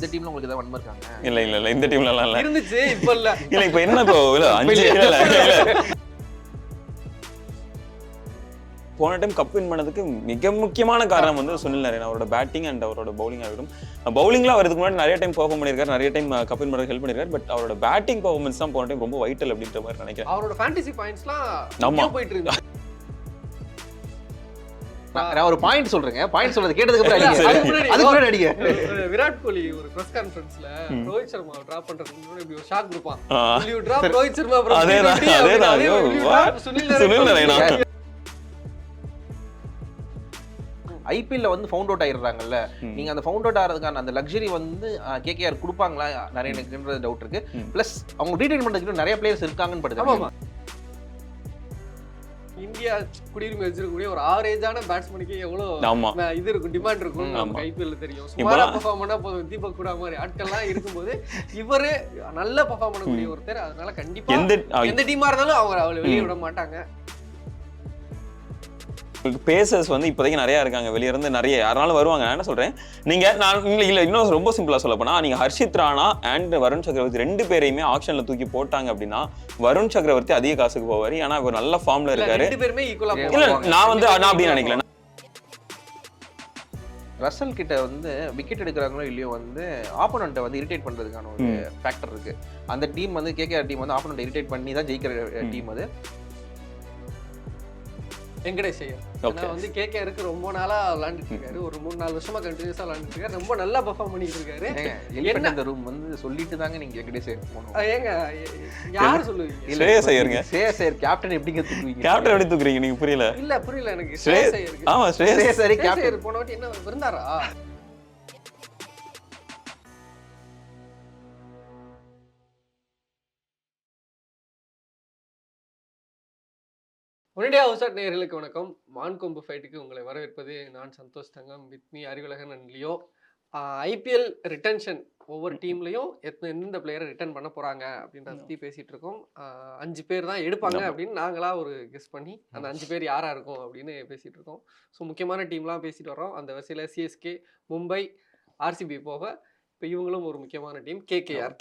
இந்த டீம்ல உங்களுக்கு ஏதாவது வன்மம் இருக்காங்க? இல்ல இந்த டீம்லலாம் இல்ல இருந்துச்சு, இப்ப இல்ல. இல்ல இப்ப என்ன இப்போ இல்ல 5 இல்ல போன டைம் கப் வின் பண்ணதுக்கு மிக முக்கியமான காரணம் வந்து சுனில் நரேன். அவரோட பேட்டிங் அண்ட் அவரோட பவுலிங் ஆகட்டும். பவுலிங்லாம் வரதுக்கு முன்னாடி நிறைய டைம் பெர்ஃபார்ம் பண்ணியிருக்காரு, நிறைய டைம் கப் வின் பண்ண ஹெல்ப் பண்ணியிருக்காரு. பட் அவரோட பேட்டிங் பெர்ஃபார்மன்ஸ் தான் போன டைம் ரொம்ப வைட்டல் அப்படின்ற மாதிரி நினைக்கிறேன். அவரோட ஃபேண்டசி பாயிண்ட்ஸ்லாம் போயிட்டு இருக்கு. நான் ஒரு பாயிண்ட் சொல்றேங்க. பாயிண்ட் சொல்றது கேட்டதுக்கு அப்புறம் அதுக்கு முன்னாடி அடிங்க. விராட் கோலி ஒரு பிரஸ் கான்ஃபரன்ஸ்ல ரோஹித் சர்மா டிராப் பண்றதுக்கு முன்னாடி இப்படி ஒரு ஷாக் கொடுப்பான். You drop Rohit Sharma bro. அதேதான் சுனில் நரேனா ஐபிஎல்ல வந்து ஃபவுண்ட் அவுட் ஆயிடுறாங்கல்ல, நீங்க அந்த ஃபவுண்ட் அவுட் ஆகிறதுக்கான அந்த லக்ஸரி வந்து கேகேஆர் கொடுப்பாங்களா நிறைய எனக்குன்ற டவுட் இருக்கு. பிளஸ் அவங்க ரீடைன் பண்றதுக்கு நிறைய பிளேயர்ஸ் இருக்காங்கன்னு படுது. இந்தியா குடியுரிமை வச்சிருக்கக்கூடிய ஒரு ஆவரேஜான பேட்ஸ்மேனுக்கு எவ்வளவு இது இருக்கும், டிமாண்ட் இருக்கும் நமக்கு ஐபிஎல்ல தெரியும். சுமாரா பெர்ஃபார்ம் பண்ணா போதும், தீபக் கூட மாதிரி ஆட்கள்லாம் இருக்கும்போது இவரு நல்ல பெர்ஃபார்ம் பண்ணக்கூடிய ஒருத்தர். அதனால கண்டிப்பா எந்த டீமா இருந்தாலும் அவளை வெளியே விட மாட்டாங்க. பேசர்ஸ் வந்து இப்போதைக்கு நிறைய இருக்காங்க, வெளியே இருந்து நிறைய யாராலும் வருவாங்க. நான் என்ன சொல்றேன், நான் இல்லை இன்னும் ரொம்ப சிம்பிளா சொல்ல போனா, நீங்க ஹர்ஷித் ராணா அண்ட் வருண் சக்கரவர்த்தி 2 பேரையுமே ஆக்ஷன்ல தூக்கி போட்டாங்க அப்படின்னா வருண் சக்கரவர்த்தி அதிக காசுக்கு போவாரு. ஏன்னா அவர் நல்ல ஃபார்ம்ல இருக்காரு. 2 பேருமே ஈக்குவலா இல்ல நான் அப்படி நினைக்கல. ரசல் கிட்ட வந்து விக்கெட் எடுக்கிறாங்களோ இல்லையோ வந்து ஆப்போனண்ட்டை வந்து இரிட்டேட் பண்றதுக்கான ஒரு ஃபேக்டர் இருக்கு. அந்த டீம் வந்து கேகேஆர் டீம் வந்து ஆப்போனண்ட்டை இரிட்டேட் பண்ணி தான் ஜெயிக்கிற டீம் அது. வெங்கடேஷ் ஐயர் வந்து கேகேஆருக்கு ரொம்ப நாளா விளையாண்டுட்டு இருக்காரு, ஒரு 3-4 வருஷமா கண்டினியூஸா விளையாண்டுட்டு இருக்காரு, ரொம்ப நல்லா பெர்ஃபார்ம் பண்ணிட்டு இருக்காரு. இந்த ரூம் வந்து சொல்லிட்டு தாங்க நீங்க வெங்கடேஷ் ஐயர் போணும். ஏங்க யார் சொல்லுவீங்க? ஸ்ரேயஸ் ஐயருங்க. ஸ்ரேயஸ் ஐயர் கேப்டன் எப்படிங்க தூக்குவீங்க? கேப்டன் எப்படி தூக்குறீங்க நீங்க? புரியல. இல்ல புரியல எனக்கு. ஸ்ரேயஸ் ஐயர். ஆமா ஸ்ரேயஸ் ஐயர் கேப்டன் போன வாட்டி என்ன இருந்தாரா? ஒன்டே ஹவுஸ் நேயர்களுக்கு வணக்கம். மான்கொம்பு ஃபைட்டுக்கு உங்களை வரவேற்பது நான் Santhosh Thangam, with me Arivulagan and Leo. IPL retention ஒவ்வொரு டீம்லையும் எந்தெந்த பிளேயரை ரிட்டர்ன் பண்ண போகிறாங்க அப்படின்றத பற்றி பேசிகிட்டு இருக்கோம். 5 பேர் தான் எடுப்பாங்க அப்படின்னு நாங்களாக ஒரு கெஸ் பண்ணி அந்த 5 பேர் யாராக இருக்கும் அப்படின்னு பேசிகிட்டு இருக்கோம். ஸோ முக்கியமான டீம்லாம் பேசிட்டு வரோம். அந்த வரிசையில் சிஎஸ்கே, மும்பை, ஆர்சிபி போக இப்போ இவங்களும் ஒரு முக்கியமான டீம் கேகேஆர்.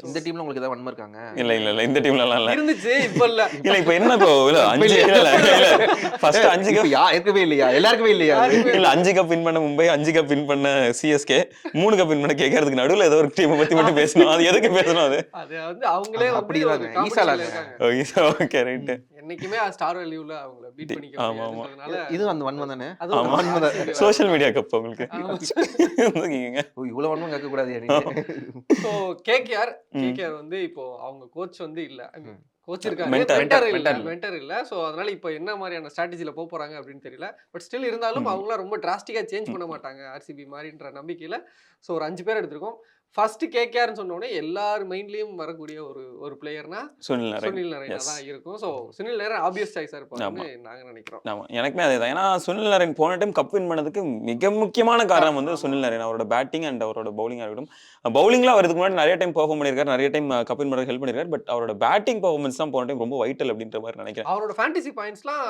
இந்த டீம்ல உங்களுக்கு ஏதாவது வன்மம் இருக்காங்க? இல்ல இந்த டீம்லலாம் இல்ல. இருந்துச்சு, இப்ப இல்ல. இல்ல இப்ப என்ன இப்போ 5 இல்ல ஃபர்ஸ்ட் 5 கப் இருக்கவே இல்லையா? எல்லாருக்குமே இல்லையா? இல்ல 5 கப் வின் பண்ண மும்பை, 5 கப் வின் பண்ண சிஎஸ்கே, 3 கப் வின் பண்ண கேகேஆருக்கு நடுவுல ஏதோ ஒரு டீம் பத்தி மட்டும் பேசணும். அது எதுக்கு பேசணும்? அது வந்து அவங்களே அப்படிதான் ஈஸால இருக்காங்க. Okay right. என்னைக்குமே ஸ்டார் வேல்யூல அவங்கள பீட் பண்ணிக்க முடியாதுன்றதுனால இது அந்த வன்மம் தானே. அது வன்மம் தான். சோஷியல் மீடியா கப் உங்களுக்கு இவ்வளவு வன்மம் கேட்க கூடாது. சோ கேகேஆர் வந்து இப்போ அவங்க கோச் வந்து இல்ல, கோச் இருக்காங்க, மென்டர் இல்ல. சோ அதனால இப்போ என்ன மாதிரியான ஸ்ட்ராட்டஜில போறாங்க அப்படின்னு தெரியல. பட் ஸ்டில் இருந்தாலும் அவங்களாம் ரொம்ப டிராஸ்டிக்கா சேஞ்ச் பண்ண மாட்டாங்க ஆர்சிபி மாதிரின்ற நம்பிக்கையில சோ ஒரு 5 பேர் எடுத்திருக்கோம். ஃபர்ஸ்ட் கேகேஆர்னு சொன்னோடனே எல்லார் மைண்ட்லயும் வரக்கூடிய ஒரு பிளேயர்னா சுனில் நரேன் தான் இருக்கும். ஸோ சுனில் நரேன் ஆப்வியஸ் சாய்ஸா இருப்பாங்க நாங்க நினைக்கிறோம். ஆமா எனக்குமே அதேதான். ஏன்னா சுனில் நரேன் போன டைம் கப் வின் பண்ணதுக்கு மிக முக்கியமான காரணம் வந்து சுனில் நரேன். அவரோட பேட்டிங் அண்ட் அவரோட பவுலிங் ஆகட்டும். பவுலிங்லாம் வரதுக்கு முன்னாடி நிறைய டைம் பெர்ஃபார்ம் பண்ணியிருக்காரு, நிறைய டைம் கப் வின் பண்ண ஹெல்ப் பண்ணியிருக்காரு. பட் அவரோட பேட்டிங் பெர்ஃபார்மன்ஸ் தான் போன டைம் ரொம்ப வைட்டல் அப்படின்ற மாதிரி நினைக்கிறேன். அவரோட ஃபேண்டசி பாயிண்ட்ஸ்லாம்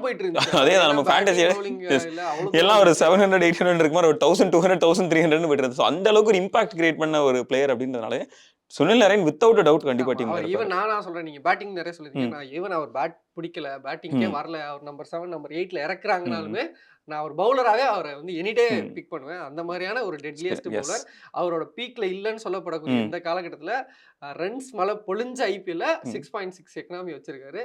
போயிட்டு இருக்கு. அதேதான் நம்ம ஃபேண்டசி எல்லாம் ஒரு 700-800 இருக்கு மாதிரி ஒரு 1200-1300 போயிட்டு இருக்கு. அந்த அளவுக்கு ஒரு இம்பாக்ட் கிரியேட் பண்ண ஒரு பிளேயர் அப்படின்றதுனால சுனில் நரேன் வித்தவுட் டவுட் கண்டிப்பா டீம். ஈவன் நான் சொல்றேன், நீங்க பேட்டிங் நிறைய சொல்லிருக்கீங்க. நான் ஈவன் அவர் பேட் பிடிக்கல, பேட்டிங்கே வரல, அவர் நம்பர் 7 நம்பர் 8ல இறக்குறாங்கனாலுமே நான் ஒரு பவுலராகவே அவரை வந்து எனிடே பிக் பண்ணுவேன். அந்த மாதிரியான ஒரு டெட்லியஸ்ட் பவுலர். அவரோட பீக்ல இல்லைன்னு சொல்லப்படக்கூடிய இந்த காலகட்டத்துல ரன்ஸ் மழை பொழிஞ்ச ஐபிஎல்ல 6.6 எக்கனாமி வச்சிருக்காரு.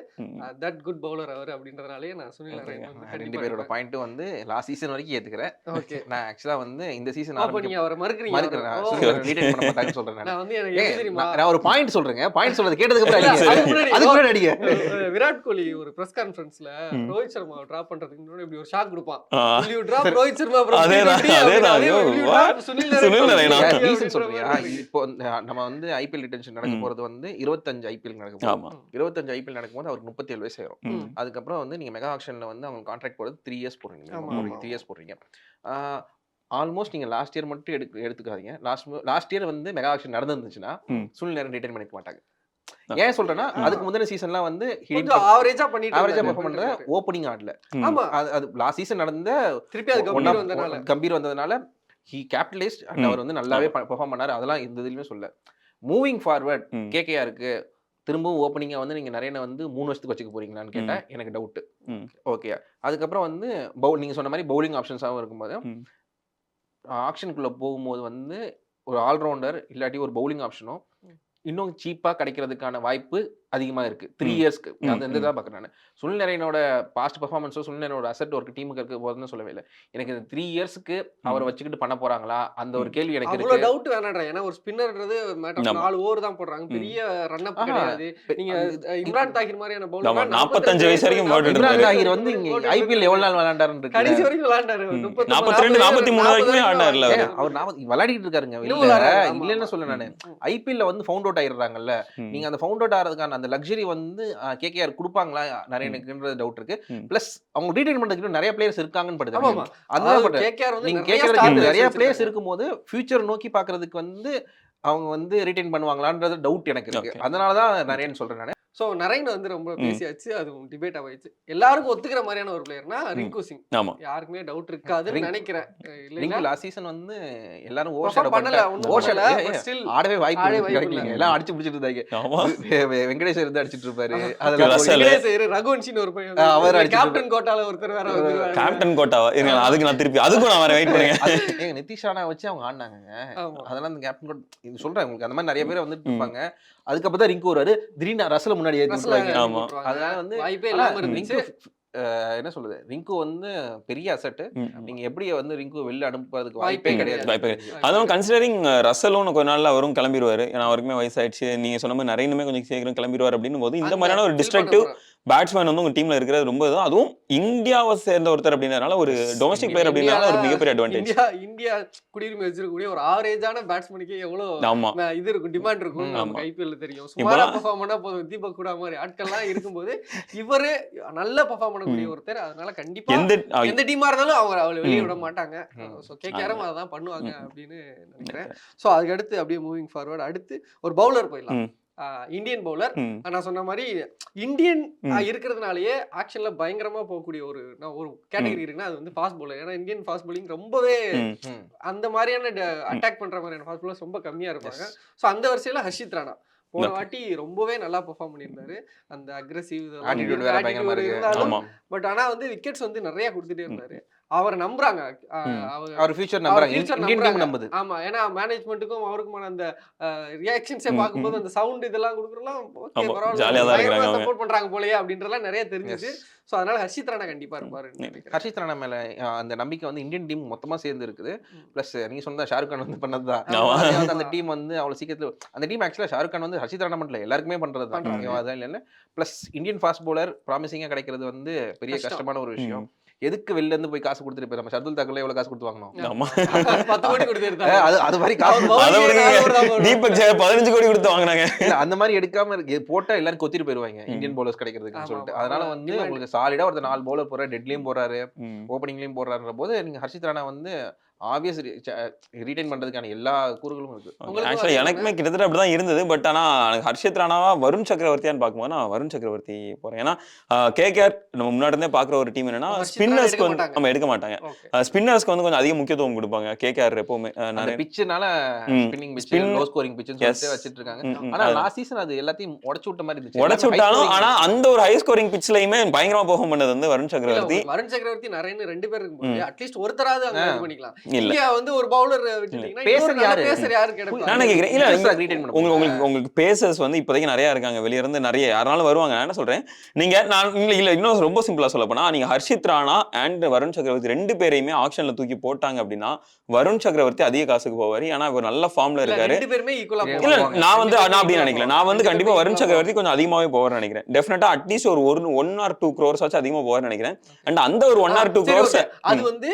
தட் குட் பவுலர் அவர் அப்படின்றதுனாலே நான் சுனில் நரேன் 2 பேரோட பாயிண்ட் வந்து லாஸ்ட் சீசன் வரைக்கும் ஏத்துக்கிறேன். ஓகே, நான் ஆக்சுவலா வந்து இந்த சீசன் அப்ப நீங்க அவரை மறுக்கறீங்க. ரீடைன் பண்ண மாட்டாங்கன்னு சொல்றேன். நான் வந்து எனக்கு தெரியுமா, நான் ஒரு பாயிண்ட் சொல்றேங்க. பாயிண்ட் சொல்றது கேட்டதுக்கு அப்புறம் அதுக்கு முன்னாடி அடிங்க. விராட் கோலி ஒரு பிரஸ் கான்ஃபரன்ஸ்ல ரோஹித் சர்மா டிராப் பண்றதுக்கு முன்னாடி இப்படி ஒரு ஷாக் கொடுப்பான். You drop Rohit Sharma bro. Sunil நரேனா ரீசன் சொல்றியா? இப்போ நம்ம வந்து ஐபிஎல் ரிட்டன்ஷன் நடக்க போறது வந்து 25 ஐபிஎல் நடக்க போகுது. 25 ஐபிஎல் நடக்கும்போது அவருக்கு 37 வயசு ஆயிரும். அதுக்கப்புறம் வந்து நீங்க மெகா ஆக்ஷன்ல வந்து அவங்க கான்ட்ராக்ட் போடுறது 3 இயர்ஸ் போடுறீங்க. 3 இயர்ஸ் போடுறீங்க. ஆல்மோஸ்ட் நீங்க லாஸ்ட் இயர் மட்டும் எடுத்துக்காதீங்க. லாஸ்ட் இயர் வந்து மெகா ஆக்ஷன் நடந்துச்சுன்னா சுனில் நரேன் ரிட்டைன் பண்ணிக்க மாட்டாங்க. ஏன் சொல்றேன்னா அதுக்கு முந்தின சீசன்லாம் வந்து ஆவரேஜா பெர்ஃபார்ம் பண்ற ஓப்பனிங் ஆடல. ஆமா, அது லாஸ்ட் சீசன் நடந்த திருப்பி அது கம்பீர் வந்ததனால ஹி கேபிட்டலைஸ்ட் அண்ட் அவர் வந்து நல்லாவே பெர்ஃபார்ம் பண்ணாரு. அதெல்லாம் எந்த இதுலயுமே சொல்ல. மூவிங் ஃபார்வர்ட் கேகேஆருக்கு திரும்பவும் ஓப்பனிங்கா வந்து நீங்க நரேனை வந்து 3 வருஷத்துக்கு வச்சுக்க போறீங்களான்னு கேட்டா எனக்கு டவுட். ஓகே. அதுக்கப்புறம் வந்து நீங்க சொன்ன மாதிரி பவுலிங் ஆப்ஷன்ஸாவும் இருக்கும்போது ஆக்ஷனுக்குள்ள போகும்போது வந்து ஒரு ஆல்ரவுண்டர் இல்லாட்டி ஒரு பவுலிங் ஆப்ஷனும் இன்னும் சீப்பா கிடைக்கிறதுக்கான வாய்ப்பு அதிகமா இருக்கு 3 இயர்ஸ்க்கு. அந்த தான் பாக்குறேன் நான். சுனில் நரேனோட பாஸ்ட் பெர்ஃபார்மன்ஸோ சுனில் நரேனோட அசெட் ஒரு டீமுக்கு இருக்க போதுன்னு சொல்லவே இல்லை. எனக்கு இந்த 3 இயர்ஸ்க்கு அவரை வச்சுக்கிட்டு பண்ண போறாங்களா அந்த ஒரு கேள்வி எனக்கு இருக்கு. அவ்வளவு டவுட் வேணாம்டா. ஏன்னா ஒரு ஸ்பின்னர்ன்றது மேட்டர் 4 ஓவர் தான் போடுறாங்க. பெரிய ரன் அப் கிடையாது. நீங்க இம்ரான் தாஹிர் மாதிரியான பவுலர் 45 வயசு வரைக்கும் இம்ரான் தாஹிர் வந்து இங்க ஐபிஎல் எவ்வளவு நாள் விளையாண்டாருன்னு கடைசி வரைக்கும் விளையாண்டாரு. 42 43 வரைக்கும் விளையாண்டாருல அவர் விளையாடிட்டு இருக்காருங்க. இல்லன்னு சொல்ல நானு. ஐபிஎல்ல வந்து ஃபவுண்ட் அவுட் ஆயிடுறாங்கல்ல. நீங்க அந்த ஃபவுண்ட் அவுட் ஆறதுக்கான அந்த லக்ஸரி வந்து கேகேஆர் கொடுப்பாங்களா நரேனுக்குன்றது டவுட் இருக்கு. பிளஸ் அவங்க ரீடைன் பண்றதுக்கு நிறைய பிளேயர்ஸ் இருக்காங்கன்னு படுது. அதான் கேகேஆர் வந்து நீங்க கேக்குறது நிறைய பிளேயர்ஸ் இருக்கும்போது ஃபியூச்சர் நோக்கி பாக்குறதுக்கு வந்து அவங்க வந்து ரீடைன் பண்ணுவாங்களான்றது டவுட் எனக்கு இருக்கு. அதனாலதான் நரேன் சொல்றேன் நானு. ஸோ நரேன் வந்து ரொம்ப பேசியாச்சு. அது டிபேட் ஆயிடுச்சு. எல்லாருக்கும் ஒத்துக்கிற மாதிரியான ஒரு பிளேயர்னா ரிங்கு சிங். யாருக்குமே டவுட் இருக்காதுன்னு நினைக்கிறேன். ரிங்கு லாஸ்ட் சீசன் வந்து எல்லாரும் ஆடவே வாய்ப்பு கிடைக்கல. எல்லாம் அடிச்சு பிடிச்சிட்டு இருந்தாங்க. வெங்கடேஷ் இருந்து அடிச்சிட்டு இருப்பாரு. ரகுவன்ஷின்னு ஒரு பையன் அவர் கேப்டன் கோட்டால ஒருத்தர் வேற கேப்டன் கோட்டாவா இருங்க. அதுக்கு நான் திருப்பி அதுக்கும் நான் வெயிட் பண்ணுங்க. ஏங்க நிதிஷ் ராணா வச்சு அவங்க ஆடினாங்க. அதெல்லாம் அந்த கேப்டன் கோட் இது சொல்றேன் உங்களுக்கு. அந்த மாதிரி நிறைய பேர் வந்துட்டு இருப்பாங்க. அதுக்கப்புறம் தான் ரிங்கு வருவாரு. திடீர்னு ரசல முன்னாடி ஏத்தி விட்டுருவாங்க. அதனால வந்து வாய்ப்பே இல்லாம இருந்துச்சு. என்ன சொல்றது, ரிங்கு வந்து பெரிய அசெட். நீங்க எப்படி வந்து ரிங்கு வெளில அனுப்புறதுக்கு வாய்ப்பே கிடையாது. அதுவும் கன்சிடரிங் ரசலும் கொஞ்ச நாள்ல அவரும் கிளம்பிடுவாரு. ஏன்னா அவருக்குமே வயசாயிடுச்சு. நீங்க சொன்ன மாதிரி நரேனுமே கொஞ்சம் சீக்கிரம் கிளம்பிடுவார் அப்படின்னு போது இந்த மாதிரியான ஒரு டிஸ்ட்ரக்டிவ் பேட்ஸ்மேன் வந்து உங்க டீம்ல இருக்கிறது ரொம்ப அதுவும் இந்தியாவை சேர்ந்த ஒருத்தர் அப்படின்றதுனால ஒரு டொமஸ்டிக் பிளேயர் அப்படின்றதுனால ஒரு மிகப்பெரிய அட்வான்டேஜ். இந்தியா குடியுரிமை வச்சிருக்கக்கூடிய ஒரு ஆவரேஜான பேட்ஸ்மேனுக்கு எவ்வளவு இது இருக்கும், டிமாண்ட் இருக்கும் நமக்கு ஐபிஎல்ல தெரியும். சுமாரா பெர்ஃபார்ம் பண்ணா போதும். தீபக் கூட மாதிரி ஆட்கள்லாம் இருக்கும்போது இவரு நல்ல பெர்ஃபார்ம் பண்ணக்கூடிய ஒருத்தர். அதனால கண்டிப்பா எந்த டீமா இருந்தாலும் அவளை வெளியே விட மாட்டாங்க. ஸோ கேகேஆரும் அதை தான் பண்ணுவாங்க அப்படின்னு நினைக்கிறேன். ஸோ அதுக்கு அடுத்து அப்படியே மூவிங் ஃபார்வர்ட் அடுத்து ஒரு பவுலர் போயிடலாம். Indian bowler. நான் சொன்ன மாதிரி இந்தியன் இருக்கிறதுனாலயே ஆக்ஷன்ல பயங்கரமா போகக்கூடிய ஒரு கேட்டகரி இருக்குன்னா அது வந்து ஃபாஸ்ட் பவுலர். ஏன்னா இந்தியன் ஃபாஸ்ட் பவுலிங் ரொம்பவே அந்த மாதிரியான அட்டாக் பண்ற மாதிரியான ஃபாஸ்ட் பவுலர்ஸ் ரொம்ப கம்மியா இருப்பாங்க. ஸோ அந்த வரிசையில ஹர்ஷித் ராணா போன வாட்டி ரொம்பவே நல்லா பெர்ஃபார்ம் பண்ணியிருந்தாரு. அந்த அக்ரெசிவ் இருந்தாலும் பட் ஆனா வந்து விக்கெட்ஸ் வந்து நிறைய கொடுத்துட்டே இருந்தாரு. அவரை நம்புறாங்க. அவர் ஃபியூச்சர் நம்புறாங்க. இந்தியன் டீம் நம்புது. ஆமா, ஏன்னா மேனேஜ்மென்ட்டுக்கும் அவருக்குமான அந்த ரியாக்ஷன்ஸே பாக்கும்போது அந்த சவுண்ட் இதெல்லாம் குடுக்குறலாம் ஓகே பரவாயில்லை சப்போர்ட் பண்றாங்க போலயே அப்படின்றலாம் நிறைய தெரிஞ்சுச்சு. சோ அதனால ஹர்ஷித் ராணா கண்டிப்பா இருப்பாரு. ஹர்ஷித் ராணா மேல அந்த நம்பிக்கை வந்து இந்தியன் டீம் மொத்தமா சேர்ந்து இருக்குது. பிளஸ் நீங்க சொன்னதா ஷாருக் கான் வந்து பண்ணதுதான். அந்த டீம் வந்து அவ்வளவு சீக்கிரத்துல அந்த டீம் ஆக்சுவலா ஷாருக் கான் வந்து ஹர்ஷித் ராணா மட்டும் எல்லாருக்குமே பண்றது தான். அதான் இல்ல. பிளஸ் இந்தியன் ஃபாஸ்ட் பவுலர் ப்ராமிசிங்கா கிடைக்கிறது வந்து பெரிய கஷ்டமான ஒரு விஷயம். எதுக்கு வெளில இருந்து போய் காசு கொடுத்துட்டு போய் நம்ம ஷர்துல் தாக்கர்ல எவ்வளவு காசு கொடுத்து வாங்கணும்? 10 கோடி கொடுத்து அது மாதிரி காசு தீபக் 15 கோடி கொடுத்து வாங்குனாங்க. அந்த மாதிரி எடுக்காம போட்டா எல்லாரும் கொத்திட்டு போயிருவாங்க இந்தியன் பவுலர்ஸ் கிடைக்கிறதுக்குன்னு சொல்லிட்டு. அதனால வந்து உங்களுக்கு சாலிடா ஒரு 4 பவுலர் போறாரு, டெட்லயும் போறாரு, ஓப்பனிங்லயும் போறாருன்ற போது நீங்க ஹர்ஷித் ராணா வந்து ஆப்வியஸ் ரீடைன் பண்றதுக்கான எல்லா கூறுகளும் இருக்கு. ஆக்சுவலா எனக்குமே கிட்டத்தட்ட அப்படிதான் இருந்தது. பட் ஆனா ஹர்ஷித் ராணாவா வருண் சக்கரவர்த்தியான்னு பார்க்கும்போது நான் வருண் சக்கரவர்த்தி போறேன். ஏன்னா கேகேஆர் நம்ம முன்னாடி இருந்தே பாக்குற ஒரு டீம் என்னன்னா ஸ்பின்னர்ஸ்க்கு வந்து நம்ம எடுக்க மாட்டாங்க. ஸ்பின்னர்ஸ்க்கு வந்து கொஞ்சம் அதிக முக்கியத்துவம் கொடுப்பாங்க கேகேஆர் எப்பவுமே. பிட்ச்னால ஸ்பின்னிங் பிட்ச், லோ ஸ்கோரிங் பிட்ச்னு சொல்லிட்டு வச்சிட்டு இருக்காங்க. ஆனா லாஸ்ட் சீசன் அது எல்லாத்தையும் உடைச்சு விட்ட மாதிரி இருந்துச்சு. உடைச்சு விட்டாலும் ஆனா அந்த ஒரு ஹை ஸ்கோரிங் பிட்ச்லயுமே பயங்கரமா பெர்ஃபார்ம் பண்ணது வந்து வருண் சக்கரவர்த்தி. வருண் சக்கரவர்த்தி நரேன் ரெண்டு பேர் இருக்கும்போது அட்லீஸ்ட் ஒருத்தராவது அங்க பண்ணிக்கலாம். இங்க வந்து ஒரு பவுலர் விட்டுட்டீங்கன்னா பேசர் யாரு கிடைப்பாங்க? நான் கேக்குறேன் இல்ல உங்களுக்கு பேசர்ஸ் வந்து இப்போதைக்கு நிறைய இருக்காங்க. வெளிய இருந்து நிறைய யாராலும் வருவாங்க. நான் என்ன சொல்றேன், நீங்க நான் இல்ல இன்னும் ரொம்ப சிம்பிளா சொல்ல போனா நீங்க ஹர்ஷித் ராணா அண்ட் வருண் சக்கரவர்த்தி ரெண்டு பேரையுமே ஆக்ஷன்ல தூக்கி போட்டாங்க அப்படின்னா வருண் சக்கரவர்த்தி அதிக காசுக்கு போவாரு. ஏன்னா இவர் நல்ல ஃபார்ம்ல இருக்காரு. ரெண்டு பேருமே ஈக்குவலா இல்ல நான் அப்படி நினைக்கல. நான் வந்து கண்டிப்பா வருண் சக்கரவர்த்தி கொஞ்சம் அதிகமாவே போவார்னு நினைக்கிறேன். டெஃபினட்டா அட்லீஸ்ட் ஒரு 1 or 2 crores ஆச்சு அதிகமா போவார்னு நினைக்கிறேன். அண்ட் அந்த ஒரு 1 or 2 crores அது வந்து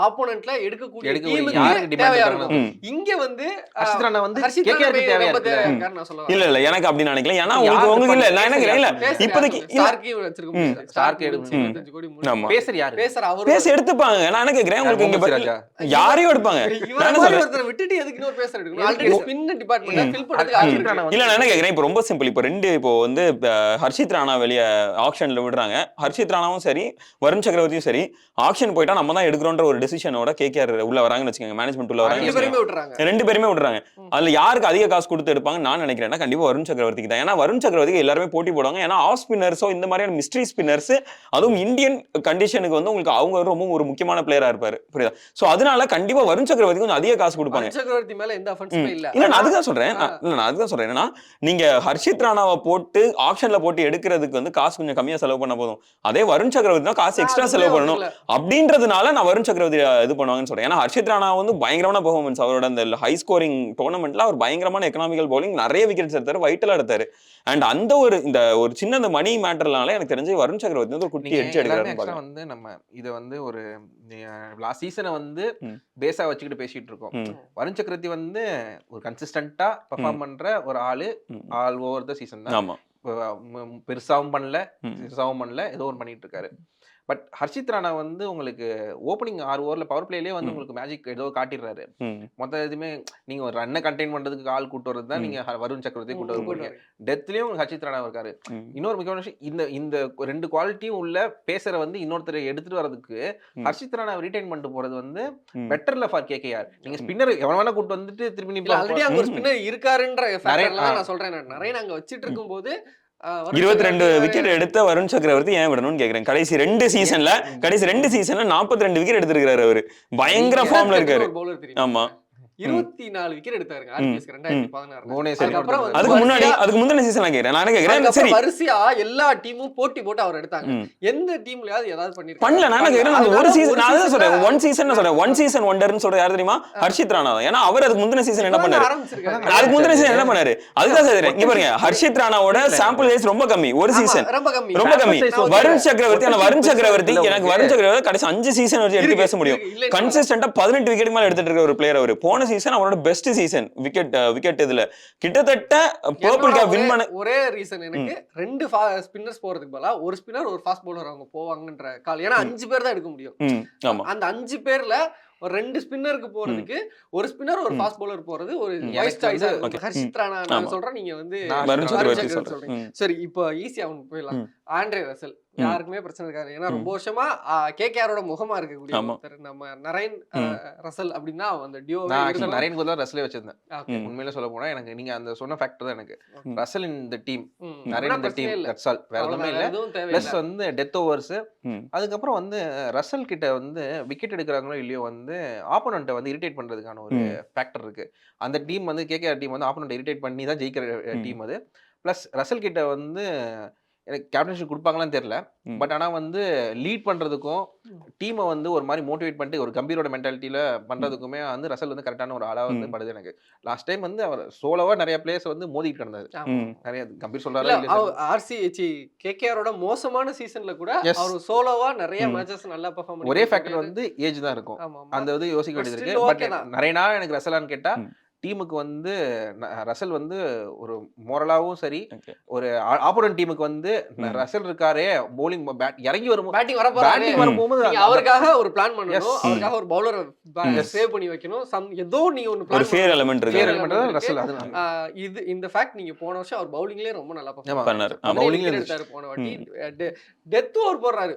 ஆப்போனன்ட்ல எடுக்கக்கூடிய டீமுக்கு தேவையா இருக்கும். இங்க வந்து ஹர்ஷித் ராணா வந்து கேகேஆருக்கு தேவையா இருக்கு. நான் சொல்றேன் இல்ல எனக்கு அப்படி நினைக்கல. ஏன்னா உங்களுக்கு இல்ல நான் நினைக்கிறேன் இல்ல இப்போதைக்கு ஸ்டார்க்கி வச்சிருக்கோம். ஸ்டார்க் எடுத்து 25 கோடி பேசர் யாரு பேசர் அவர் பேச எடுத்துப்பாங்க. நான் கேக்குறேன் உங்களுக்கு இங்க யாரையும் எடுப்பாங்க. நான் ஒருத்தர் விட்டுட்டு எதுக்கு இன்னொரு பேசர் எடுக்கணும்? ஆல்ரெடி ஸ்பின் டிபார்ட்மென்ட் ஃபில் பண்றதுக்கு இல்ல நான் கேக்குறேன். இப்போ ரொம்ப சிம்பிள். இப்போ வந்து ஹர்ஷித் ராணா வெளிய ஆக்ஷன்ல விடுறாங்க. ஹர்ஷித் ராணாவும் சரி வருண் சக்கரவர்த்தியும் சரி ஆக்ஷன் போயிட்டா நம்ம தான் எடுக்கிறோம்ன்ற ஒரு டெசிஷனோட கேகேஆர் உள்ள வராங்கன்னு வச்சுக்கோங்க, மேனேஜ்மெண்ட் உள்ள வராங்க, 2 பேருமே விடுறாங்க. அதுல யாருக்கு அதிக காசு கொடுத்து எடுப்பாங்க நான் நினைக்கிறேன்னா கண்டிப்பா வருண் சக்கரவர்த்திக்கு தான். ஏன்னா வருண் சக்கரவர்த்திக்கு எல்லாருமே போட்டி போடுவாங்க. ஏன்னா ஆஃப் ஸ்பின்னர்ஸோ இந்த மாதிரியான மிஸ்ட்ரி ஸ்பின்னர்ஸ், அதுவும் இந்தியன் கண்டிஷனுக்கு வந்து உங்களுக்கு அவங்க ரொம்ப ஒரு முக்கியமான பிளேயரா இருப்பாரு, புரியுதா? சோ அதனால கண்டிப்பா வருண் சக்கரவர்த்தி கொஞ்சம் அதிக காசு கொடுப்பாங்க. சக்கரவர்த்தி மேல எந்த அஃபென்ஸுமே இல்ல. இல்ல நான் அதுதான் சொல்றேன், நான் அதுதான் சொல்றேன். என்னன்னா நீங்க ஹர்ஷித் ராணாவை போட்டு ஆப்ஷன்ல போட்டு எடுக்கிறதுக்கு வந்து காசு கொஞ்சம் கம்மியா செலவு பண்ண போதும். அதே வருண் சக்கரவர்த்தி தான் காசு எக்ஸ்ட்ரா செலவு பண்ணணும் அப்படின்றதுனால நான் வருண் சக்கரவர்த்தி இது பண்ணுவாங்கன்னு சொல்றேன். ஏன்னா ஹர்ஷித் ராணா வந்து பயங்கரமான பெர்ஃபார்மன்ஸ், அவரோட அந்த ஹை ஸ்கோரிங் டோர்னமெண்ட்ல அவர் பயங்கரமான எக்கனாமிக்கல் பவுலிங், நிறைய விக்கெட்ஸ் எடுத்தாரு, வைட்டலா எடுத்தாரு. அண்ட் அந்த ஒரு இந்த ஒரு சின்ன அந்த மணி மேட்டர்னால எனக்கு தெரிஞ்சு வருண் சக்கரவர்த்தி வந்து ஒரு குட்டி எட்ஜ் எடுக்கிறாரு. வந்து நம்ம இதை வந்து ஒரு லாஸ்ட் சீசனை வந்து பேஸா வச்சுக்கிட்டு பேசிட்டு இருக்கோம். வருண் சக்கரவர்த்தி வந்து ஒரு கன்சிஸ்டன்டா பெர்ஃபார்ம் பண்ற ஒரு ஆளு ஆல் ஓவர் த சீசன் தான். ஆமா, பெருசாவும் பண்ணல சிறுசாவும் பண்ணல, ஏதோ ஒன்று பண்ணிட்டு இருக்காரு. பட் ஹர்ஷித் ராணா வந்து உங்களுக்கு ஓப்பனிங் 6 ஓவர்ல பவர் பிளேலயே வந்து உங்களுக்கு மேஜிக் ஏதோ காட்டிடுறாரு. மொத்த இதுமே நீங்க ஒரு ரன்னை கண்டெயின் பண்றதுக்கு ஆள் கூட்டு வரது தான் நீங்க வருண் சக்கரவர்த்தி கூட்டு வரீங்க. டெத்லயும் ஹர்ஷித் ராணா இருக்காரு. இன்னொரு முக்கியமான விஷயம், இந்த 2 குவாலிட்டியும் உள்ள பேசரை வந்து இன்னொருத்தரை எடுத்துட்டு வரதுக்கு ஹர்ஷித் ராணா ரிட்டைன் பண்ணிட்டு போறது வந்து பெட்டர்ல ஃபார் கேகேஆர். நீங்க ஸ்பின்னர் எவன வேணா கூட்டு வந்துட்டு திருப்பி ஆல்ரெடி அங்க ஒரு ஸ்பின்னர் இருக்காருன்ற நான் சொல்றேன். நிறைய நாங்க வச்சிட்டு இருக்கும்போது 22 விக்கெட் எடுத்த வருண் சக்கரவர்த்தி ஏன் விடணும்னு கேக்குறேன். கடைசி 2 சீசன்ல 42 விக்கெட் எடுத்திருக்காரு. அவரு பயங்கர ஃபார்ம்ல இருக்காரு. ஆமா, 24 விக்கெட் எடுத்தாருங்க ஆர்பிஎஸ்க்கு 2016. அதுக்கு முந்தின சீசன் நான் கேக்குறேன். சரி, வரிசையா எல்லா டீமும் போட்டி போட்டு அவர் எடுத்தாங்க. எந்த டீம்லயாவது ஏதாவது பண்ணல? நான் கேக்குறேன் ஒரு சீசன், நான் அதான் சொல்றேன், ஒன் சீசன் ஒண்டர்னு சொல்ற யார் தெரியுமா? ஹர்ஷித் ராணா தான். ஏன்னா அவர் அதுக்கு முந்தின சீசன் என்ன பண்ணாரு, அதுக்கு முந்தின சீசன் என்ன பண்ணாரு அதுதான் சொல்றேன். இங்க பாருங்க, ஹர்ஷித் ராணாவோட சாம்பிள் சைஸ் ரொம்ப கம்மி, ஒரு சீசன் ரொம்ப கம்மி. வருண் சக்கரவர்த்தி, வருண் சக்கரவர்த்தி கடைசி 5 சீசன் வச்சு எடுத்து பேச முடியும். கன்சிஸ்டன்டா 18 விக்கெட் மேல எடுத்துட்டு இருக்க ஒரு பிளேயர் அவரு. போன சீசன் அவரோட பெஸ்ட் சீசன் விக்கெட் இதுல கிட்டத்தட்ட பர்பிள் கேப் வின் பண்ண ஒரே ரீசன் எனக்கு 2 ஸ்பின்னர்ஸ் போறதுக்கு பதிலா ஒரு ஸ்பின்னர் ஒரு ஃபாஸ்ட் பவுலர் அவங்க போவாங்கன்ற கால். ஏன்னா 5 பேர் தான் எடுக்க முடியும். அந்த 5 பேர்ல ஒரு 2 ஸ்பின்னருக்கு போறதுக்கு ஒரு ஸ்பின்னர் ஒரு ஃபாஸ்ட் பவுலர் போறது ஒரு வைஸ் சாய்ஸ். ஹர்ஷித் ராணா நான் சொல்றேன், நீங்க வந்து சொல்றீங்க. சரி, இப்போ ஈஸியா அவனுக்கு போயிடலாம். ஆண்ட்ரே ரசல் யாருக்குமே பிரச்சனை இருக்காது. ஏன்னா ரொம்ப வருஷமா கேகேஆரோட முகமா இருக்கக்கூடிய ஒருத்தர் நம்ம நரேன் ரசல் அப்படின்னா அந்த டியோ. நரேன் கூட ரசலே வச்சிருந்தேன். உண்மையில சொல்ல போனா எனக்கு நீங்க அந்த சொன்ன ஃபேக்டர் தான் எனக்கு ரசல் இந்த டீம், நரேன் இந்த டீம், தட்ஸ் ஆல். வேற எதுவுமே இல்ல. பிளஸ் வந்து டெத் ஓவர்ஸ், அதுக்கப்புறம் வந்து ரசல் கிட்ட வந்து விக்கெட் எடுக்கிறாங்களோ இல்லையோ வந்து ஆப்போனண்ட்டை வந்து இரிட்டேட் பண்றதுக்கான ஒரு ஃபேக்டர் இருக்கு. அந்த டீம் வந்து கேகேஆர் டீம் வந்து ஆப்போனண்ட்டை இரிட்டேட் பண்ணி தான் ஜெயிக்கிற டீம் அது. பிளஸ் ரசல் கிட்ட வந்து எனக்கு கேப்டன்ஷிப் கொடுப்பாங்களான்னு தெரியல. பட் ஆனால் வந்து லீட் பண்ணுறதுக்கும் டீமை வந்து ஒரு மாதிரி மோட்டிவேட் பண்ணிட்டு ஒரு கம்பீரோட மென்டாலிட்டியில் பண்ணுறதுக்குமே வந்து ரசல் வந்து கரெக்டான ஒரு ஆளாக வந்து படுது எனக்கு. லாஸ்ட் டைம் வந்து அவர் சோலோவாக நிறைய பிளேயர்ஸ் வந்து மோதிட்டு கிடந்தாரு. நிறைய கம்பீர் சொல்றாரு. கேகேஆரோட மோசமான சீசன்ல கூட அவர் சோலோவா நிறைய மேட்சஸ் நல்லா பெர்ஃபார்ம். ஒரே ஃபேக்டர் வந்து ஏஜ் தான் இருக்கும். அந்த இது யோசிக்க வேண்டியது இருக்கு. பட் நிறைய எனக்கு ரசலான்னு கேட்டா டீமுக்கு வந்து ரசல் வந்து ஒரு மோரலாவும் சரி, ஒரு ஆப்போனன்ட் டீமுக்கு வந்து ரசல் இருக்காரே பவுலிங் இறங்கி வரும் பேட்டிங் வரும்போது அவருக்காக ஒரு பிளான் பண்ணணும், அவருக்காக ஒரு பவுலரை சேவ் பண்ணி வைக்கணும். ஏதோ நீங்க ஒரு ஃபேர் எலிமெண்ட் இருக்கு ரசல். இது இந்த ஃபேக்ட் நீங்க போன வருஷம் அவர் பவுலிங்லயே ரொம்ப நல்லா பண்ணாரு. பவுலிங் எடுத்தாரு. போன வாட்டி டெத் ஓவர் போடுறாரு,